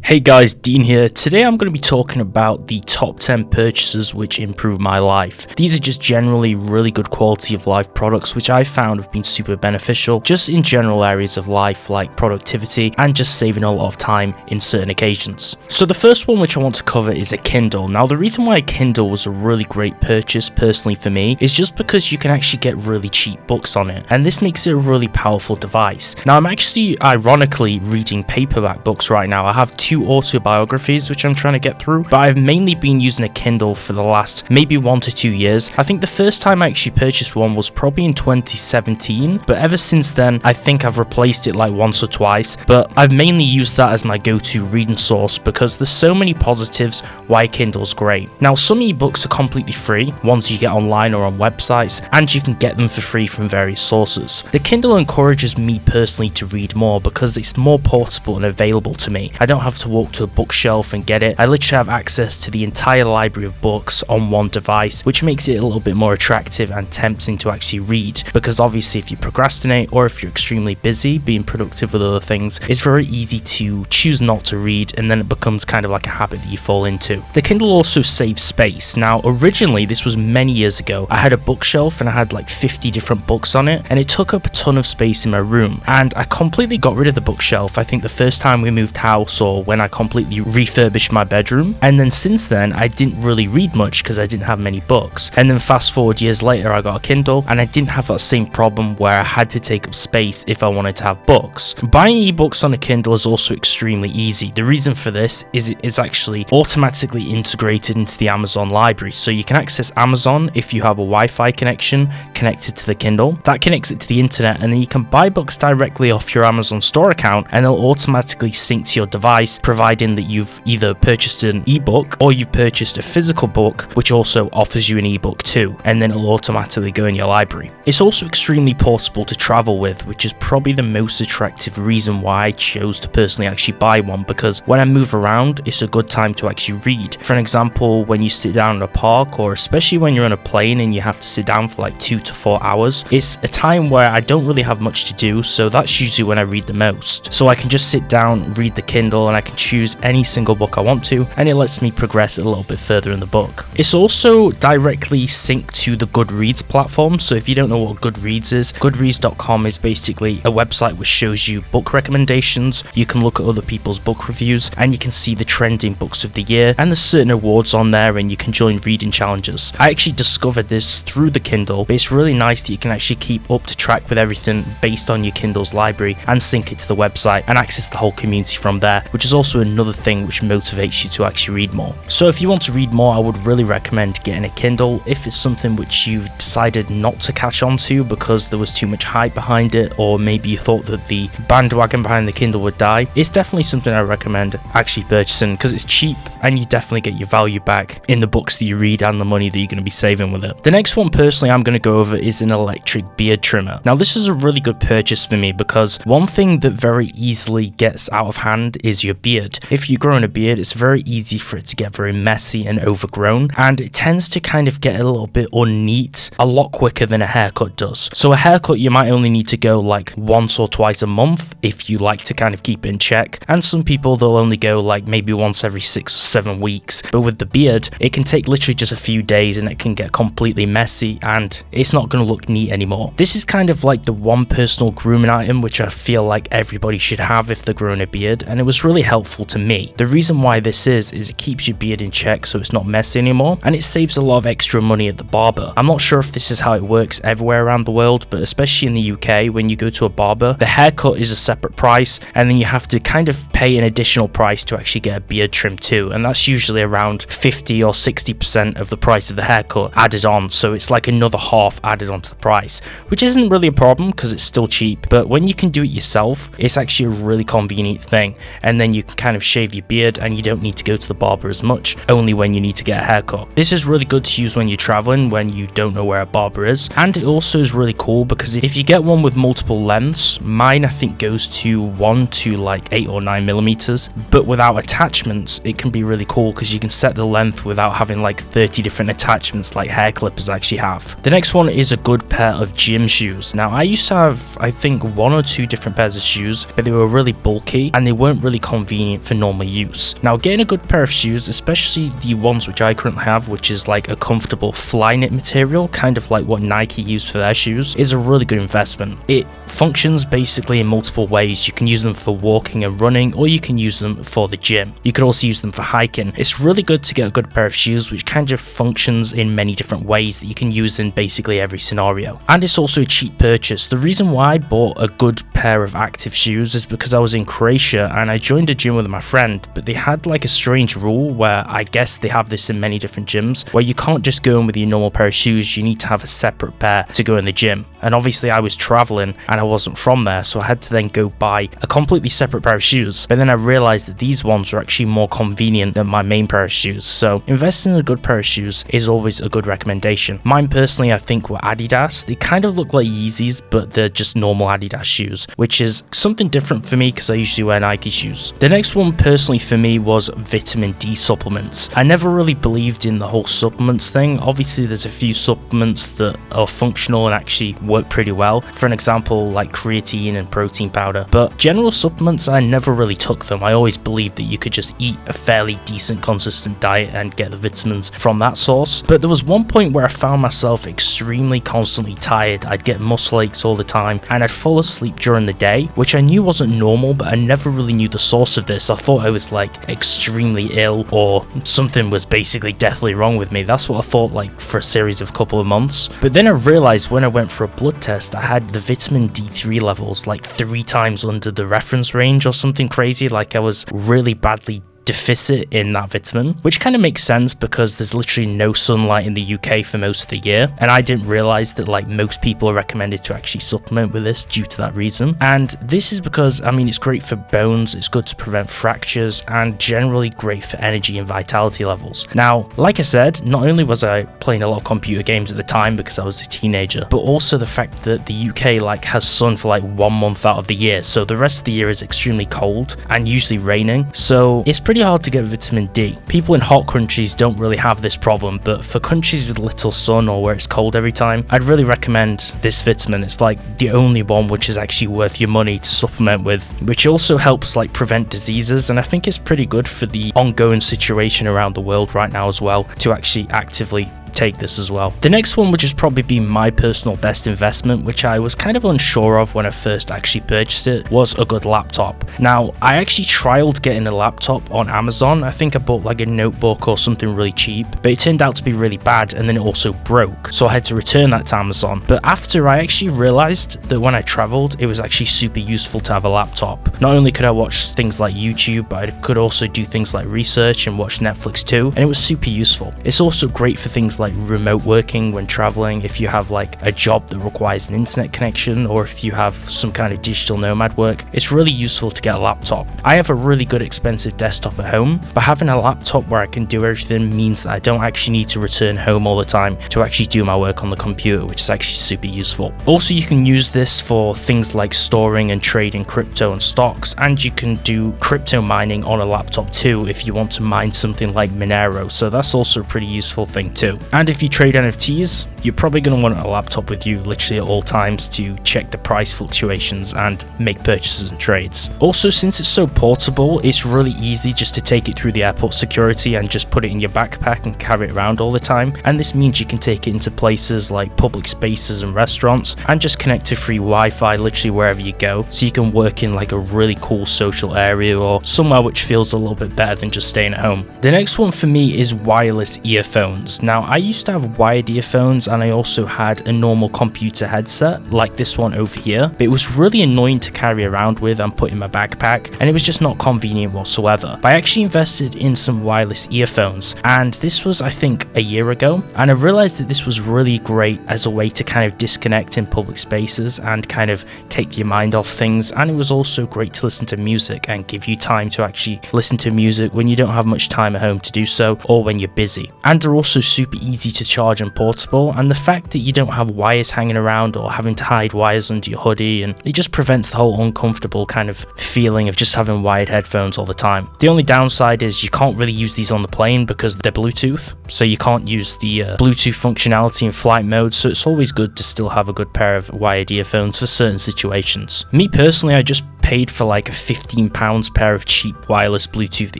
Hey guys, Dean here. Today I'm going to be talking about the top 10 purchases which improve my life. These are just generally really good quality of life products which I found have been super beneficial just in general areas of life like productivity and just saving a lot of time in certain occasions. So the first one which I want to cover is a Kindle. Now the reason why a Kindle was a really great purchase personally for me is just because you can actually get really cheap books on it, and this makes it a really powerful device. Now I'm actually ironically reading paperback books right now. I have two autobiographies which I'm trying to get through, but I've mainly been using a Kindle for the last maybe 1 to 2 years. I think the first time I actually purchased one was probably in 2017, but ever since then I think I've replaced it like once or twice, but I've mainly used that as my go-to reading source because there's so many positives why Kindle's great. Now some ebooks are completely free, ones you get online or on websites, and you can get them for free from various sources. The Kindle encourages me personally to read more because it's more portable and available to me. I don't have to walk to a bookshelf and get it. I literally have access to the entire library of books on one device, which makes it a little bit more attractive and tempting to actually read, because obviously if you procrastinate or if you're extremely busy being productive with other things, it's very easy to choose not to read, and then it becomes kind of like a habit that you fall into. The Kindle also saves space. Now originally, this was many years ago, I had a bookshelf and I had like 50 different books on it, and it took up a ton of space in my room, and I completely got rid of the bookshelf I think the first time we moved house or when I completely refurbished my bedroom, and then since then I didn't really read much because I didn't have many books. And then fast forward years later, I got a Kindle and I didn't have that same problem where I had to take up space if I wanted to have books. Buying ebooks on a Kindle is also extremely easy. The reason for this is it is actually automatically integrated into the Amazon library, so you can access Amazon if you have a Wi-Fi connection connected to the Kindle. That connects it to the internet, and then you can buy books directly off your Amazon store account and it'll automatically sync to your device, providing that you've either purchased an ebook or you've purchased a physical book which also offers you an ebook too, and then it'll automatically go in your library. It's also extremely portable to travel with, which is probably the most attractive reason why I chose to personally actually buy one, because when I move around it's a good time to actually read. For an example, when you sit down in a park, or especially when you're on a plane and you have to sit down for like 2 to 4 hours, it's a time where I don't really have much to do, so that's usually when I read the most. So I can just sit down, read the Kindle, and I can choose any single book I want to, and it lets me progress a little bit further in the book. It's also directly synced to the Goodreads platform, so if you don't know what Goodreads is, Goodreads.com is basically a website which shows you book recommendations. You can look at other people's book reviews and you can see the trending books of the year, and there's certain awards on there, and you can join reading challenges. I actually discovered this through the Kindle, but it's really nice that you can actually keep up to track with everything based on your Kindle's library and sync it to the website and access the whole community from there, which is also another thing which motivates you to actually read more. So if you want to read more, I would really recommend getting a Kindle. If it's something which you've decided not to catch on to because there was too much hype behind it, or maybe you thought that the bandwagon behind the Kindle would die, it's definitely something I recommend actually purchasing because it's cheap and you definitely get your value back in the books that you read and the money that you're going to be saving with it. The next one personally I'm going to go over is an electric beard trimmer. Now this is a really good purchase for me because one thing that very easily gets out of hand is your beard. If you're growing a beard, it's very easy for it to get very messy and overgrown, and it tends to kind of get a little bit unneat a lot quicker than a haircut does. So a haircut you might only need to go like once or twice a month if you like to kind of keep it in check, and some people they'll only go like maybe once every 6 or 7 weeks. But with the beard, it can take literally just a few days and it can get completely messy and it's not going to look neat anymore. This is kind of like the one personal grooming item which I feel like everybody should have if they're growing a beard, and it was really helpful to me. The reason why this is it keeps your beard in check so it's not messy anymore, and it saves a lot of extra money at the barber. I'm not sure if this is how it works everywhere around the world, but especially in the UK, when you go to a barber, the haircut is a separate price, and then you have to kind of pay an additional price to actually get a beard trim too, and that's usually around 50 or 60% of the price of the haircut added on, so it's like another half added onto the price, which isn't really a problem because it's still cheap. But when you can do it yourself, it's actually a really convenient thing, and then you can kind of shave your beard and you don't need to go to the barber as much, only when you need to get a haircut. This is really good to use when you're traveling, when you don't know where a barber is, and it also is really cool because if you get one with multiple lengths, mine I think goes to 1 to like 8 or 9 millimeters, but without attachments it can be really cool because you can set the length without having like 30 different attachments like hair clippers actually have. The next one is a good pair of gym shoes. Now I used to have I think 1 or 2 different pairs of shoes, but they were really bulky and they weren't really convenient convenient for normal use. Now, getting a good pair of shoes, especially the ones which I currently have, which is like a comfortable fly knit material, kind of like what Nike use for their shoes, is a really good investment. It functions basically in multiple ways. You can use them for walking and running, or you can use them for the gym. You could also use them for hiking. It's really good to get a good pair of shoes which kind of functions in many different ways that you can use in basically every scenario. And it's also a cheap purchase. The reason why I bought a good pair of active shoes is because I was in Croatia and I joined a gym with my friend, but they had like a strange rule where I guess they have this in many different gyms where you can't just go in with your normal pair of shoes, you need to have a separate pair to go in the gym. And obviously I was traveling and I wasn't from there, so I had to then go buy a completely separate pair of shoes. But then I realized that these ones were actually more convenient than my main pair of shoes. So investing in a good pair of shoes is always a good recommendation. Mine personally, I think, were Adidas. They kind of look like Yeezys, but they're just normal Adidas shoes, which is something different for me because I usually wear Nike shoes. The next one personally for me was vitamin D supplements. I never really believed in the whole supplements thing. Obviously there's a few supplements that are functional and actually work pretty well. For an example, like creatine and protein powder. But general supplements, I never really took them. I always believed that you could just eat a fairly decent consistent diet and get the vitamins from that source. But there was one point where I found myself extremely constantly tired. I'd get muscle aches all the time and I'd fall asleep during the day, which I knew wasn't normal, but I never really knew the source of this. I thought I was like extremely ill or something was basically deathly wrong with me. That's what I thought like for a series of couple of months. But then I realized when I went for a blood test, I had the vitamin D3 levels like 3 times under the reference range or something crazy. Like I was really badly deficit in that vitamin, which kind of makes sense because there's literally no sunlight in the UK for most of the year, and I didn't realize that like most people are recommended to actually supplement with this due to that reason. And this is because I mean it's great for bones, it's good to prevent fractures, and generally great for energy and vitality levels. Now, like I said, not only was I playing a lot of computer games at the time because I was a teenager, but also the fact that the UK like has sun for like 1 month out of the year, so the rest of the year is extremely cold and usually raining, so it's pretty hard to get vitamin D. People in hot countries don't really have this problem, but for countries with little sun or where it's cold every time, I'd really recommend this vitamin. It's like the only one which is actually worth your money to supplement with, which also helps like prevent diseases, and I think it's pretty good for the ongoing situation around the world right now as well to actually actively take this as well. The next one, which has probably been my personal best investment, which I was kind of unsure of when I first actually purchased it, was a good laptop. Now, I actually trialed getting a laptop on Amazon. I think I bought like a notebook or something really cheap, but it turned out to be really bad and then it also broke, so I had to return that to Amazon. But after I actually realized that when I traveled, it was actually super useful to have a laptop. Not only could I watch things like YouTube, but I could also do things like research and watch Netflix too, and it was super useful. It's also great for things like remote working when traveling, if you have like a job that requires an internet connection, or if you have some kind of digital nomad work. It's really useful to get a laptop. I have a really good expensive desktop at home, but having a laptop where I can do everything means that I don't actually need to return home all the time to actually do my work on the computer, which is actually super useful. Also, you can use this for things like storing and trading crypto and stocks, and you can do crypto mining on a laptop too if you want to mine something like Monero, so that's also a pretty useful thing too. And if you trade NFTs, you're probably going to want a laptop with you literally at all times to check the price fluctuations and make purchases and trades. Also, since it's so portable, it's really easy just to take it through the airport security and just put it in your backpack and carry it around all the time. And this means you can take it into places like public spaces and restaurants and just connect to free Wi-Fi literally wherever you go, so you can work in like a really cool social area or somewhere which feels a little bit better than just staying at home. The next one for me is wireless earphones. Now, I used to have wired earphones and I also had a normal computer headset like this one over here, but it was really annoying to carry around with and put in my backpack, and it was just not convenient whatsoever. But I actually invested in some wireless earphones, and this was I think a year ago, and I realized that this was really great as a way to kind of disconnect in public spaces and kind of take your mind off things, and it was also great to listen to music and give you time to actually listen to music when you don't have much time at home to do so or when you're busy. And they're also super easy easy to charge and portable, and the fact that you don't have wires hanging around or having to hide wires under your hoodie, and it just prevents the whole uncomfortable kind of feeling of just having wired headphones all the time. The only downside is you can't really use these on the plane because they're Bluetooth, so you can't use the Bluetooth functionality in flight mode, so it's always good to still have a good pair of wired earphones for certain situations. Me personally, I just paid for like a £15 pair of cheap wireless Bluetooth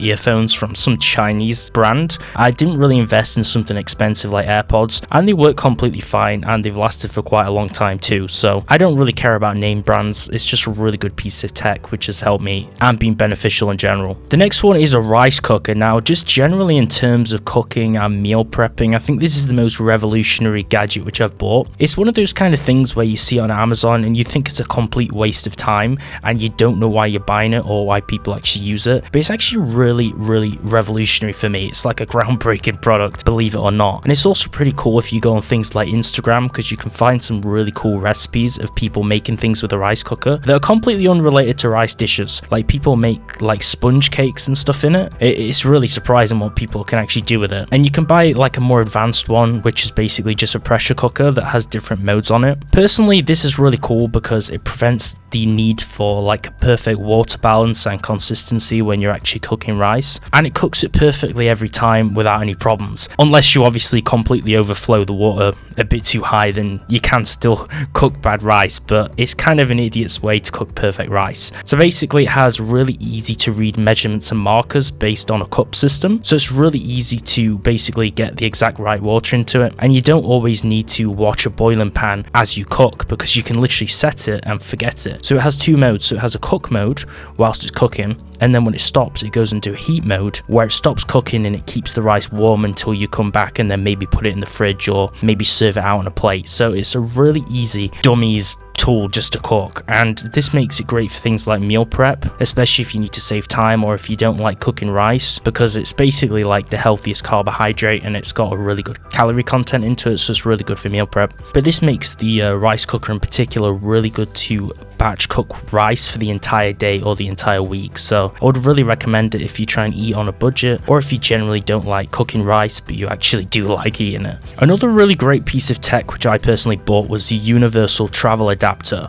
earphones from some Chinese brand. I didn't really invest in something expensive like AirPods, and they work completely fine, and they've lasted for quite a long time too, so I don't really care about name brands. It's just a really good piece of tech which has helped me and been beneficial in general. The next one is a rice cooker. Now, just generally in terms of cooking and meal prepping, I think this is the most revolutionary gadget which I've bought. It's one of those kind of things where you see on Amazon and you think it's a complete waste of time and you don't know why you're buying it or why people actually use it, but it's actually really revolutionary for me. It's like a groundbreaking product, believe it or not. And it's also pretty cool if you go on things like Instagram, because you can find some really cool recipes of people making things with a rice cooker that are completely unrelated to rice dishes. Like people make like sponge cakes and stuff in it. It's really surprising what people can actually do with it. And you can buy like a more advanced one, which is basically just a pressure cooker that has different modes on it. Personally, this is really cool because it prevents the need for like a perfect water balance and consistency when you're actually cooking rice, and it cooks it perfectly every time without any problems. Unless you obviously completely overflow the water a bit too high, then you can still cook bad rice, but it's kind of an idiot's way to cook perfect rice. So basically it has really easy to read measurements and markers based on a cup system, so it's really easy to basically get the exact right water into it, and you don't always need to watch a boiling pan as you cook because you can literally set it and forget it. So it has two modes. So it has a cook mode whilst it's cooking, and then when it stops it goes into a heat mode where it stops cooking and it keeps the rice warm until you come back and then maybe put it in the fridge or maybe serve it out on a plate. So it's a really easy dummies tool just to cook, and this makes it great for things like meal prep, especially if you need to save time or if you don't like cooking rice, because it's basically like the healthiest carbohydrate and it's got a really good calorie content into it, so it's really good for meal prep. But this makes the rice cooker in particular really good to batch cook rice for the entire day or the entire week. So I would really recommend it if you try and eat on a budget, or if you generally don't like cooking rice but you actually do like eating it. Another really great piece of tech which I personally bought was the universal travel adapter.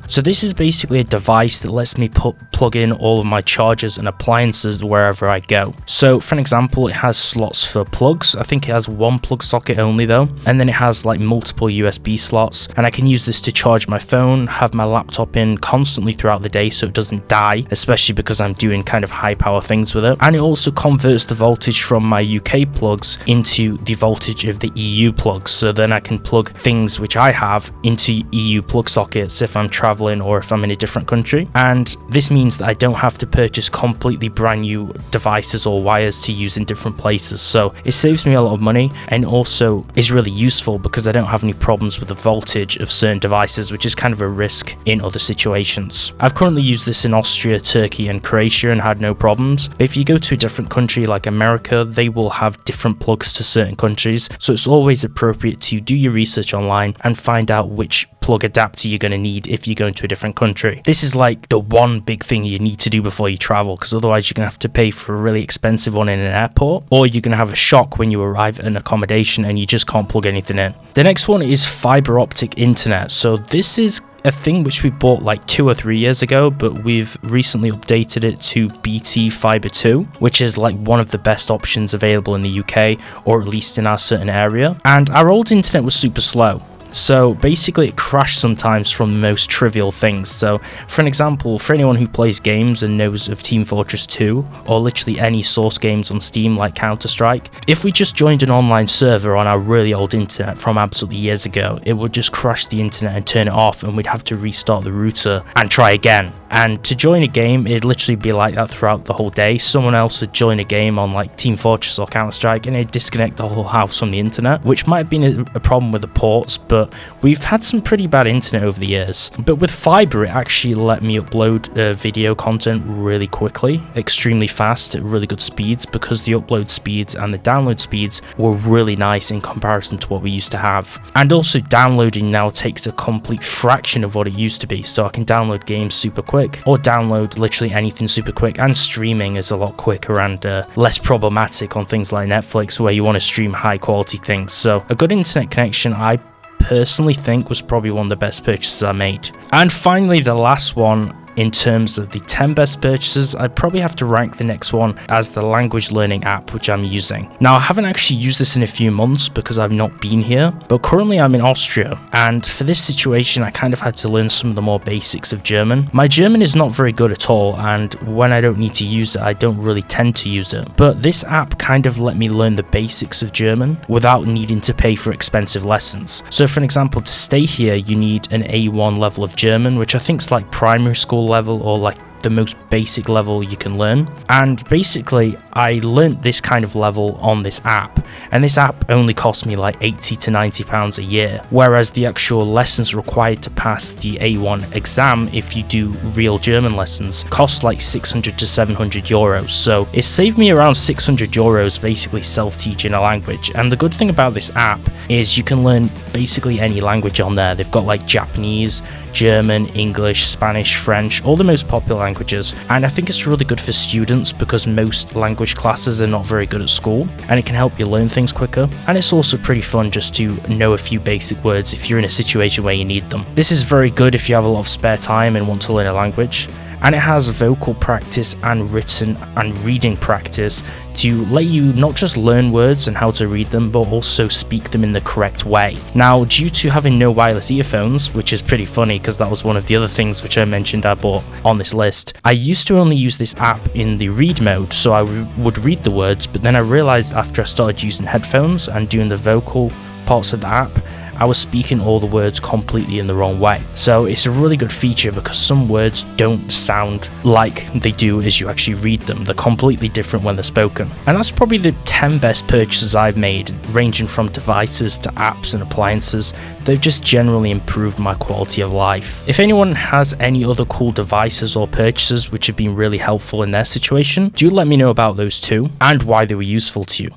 So this is basically a device that lets me plug in all of my chargers and appliances wherever I go. So for an example, it has slots for plugs. I think it has one plug socket only though, and then it has like multiple USB slots, and I can use this to charge my phone, have my laptop in constantly throughout the day so it doesn't die, especially because I'm doing kind of high power things with it. And it also converts the voltage from my UK plugs into the voltage of the EU plugs, so then I can plug things which I have into EU plug sockets if I'm traveling or if I'm in a different country. And this means that I don't have to purchase completely brand new devices or wires to use in different places, so it saves me a lot of money, and also is really useful because I don't have any problems with the voltage of certain devices, which is kind of a risk in other situations. I've currently used this in Austria, Turkey and Croatia and had no problems, but if you go to a different country like America, they will have different plugs to certain countries, so it's always appropriate to do your research online and find out which plug adapter you're going to need if you go into a different country. This is like the one big thing you need to do before you travel, because otherwise you're going to have to pay for a really expensive one in an airport, or you're going to have a shock when you arrive at an accommodation and you just can't plug anything in. The next one is fiber optic internet. So this is a thing which we bought like 2 or 3 years ago, but we've recently updated it to BT Fiber 2, which is like one of the best options available in the UK, or at least in our certain area. And our old internet was super slow. So basically it crashed sometimes from the most trivial things. So for an example, for anyone who plays games and knows of Team Fortress 2 or literally any source games on Steam like Counter-Strike, if we just joined an online server on our really old internet from absolutely years ago, it would just crash the internet and turn it off, and we'd have to restart the router and try again. And to join a game, it'd literally be like that throughout the whole day. Someone else would join a game on like Team Fortress or Counter-Strike and it'd disconnect the whole house from the internet, which might have been a problem with the ports, but we've had some pretty bad internet over the years. But with fiber, it actually let me upload video content really quickly, extremely fast at really good speeds, because the upload speeds and the download speeds were really nice in comparison to what we used to have. And also downloading now takes a complete fraction of what it used to be, so I can download games super quick quick, or download literally anything super quick, and streaming is a lot quicker and less problematic on things like Netflix where you want to stream high quality things. So a good internet connection, I personally think, was probably one of the best purchases I made. And finally, the last one, in terms of the 10 best purchases, I'd probably have to rank the next one as the language learning app which I'm using. Now, I haven't actually used this in a few months because I've not been here, but currently I'm in Austria, and for this situation I kind of had to learn some of the more basics of German. My German is not very good at all, and when I don't need to use it, I don't really tend to use it. But this app kind of let me learn the basics of German without needing to pay for expensive lessons. So for an example, to stay here you need an A1 level of German, which I think is like primary school level, or like the most basic level you can learn. And basically I learnt this kind of level on this app, and this app only cost me like 80 to 90 pounds a year, whereas the actual lessons required to pass the A1 exam, if you do real German lessons, cost like 600 to 700 euros. So it saved me around 600 euros basically self-teaching a language. And the good thing about this app is you can learn basically any language on there. They've got like Japanese, German, English, Spanish, French, all the most popular languages. And I think it's really good for students because most language classes are not very good at school, and it can help you learn things quicker. And it's also pretty fun just to know a few basic words if you're in a situation where you need them. This is very good if you have a lot of spare time and want to learn a language. And it has vocal practice and written and reading practice to let you not just learn words and how to read them, but also speak them in the correct way. Now, due to having no wireless earphones, which is pretty funny because that was one of the other things which I mentioned I bought on this list, I used to only use this app in the read mode, so I would read the words, but then I realized after I started using headphones and doing the vocal parts of the app, I was speaking all the words completely in the wrong way. So it's a really good feature because some words don't sound like they do as you actually read them. They're completely different when they're spoken. And that's probably the 10 best purchases I've made, ranging from devices to apps and appliances. They've just generally improved my quality of life. If anyone has any other cool devices or purchases which have been really helpful in their situation, do let me know about those too and why they were useful to you.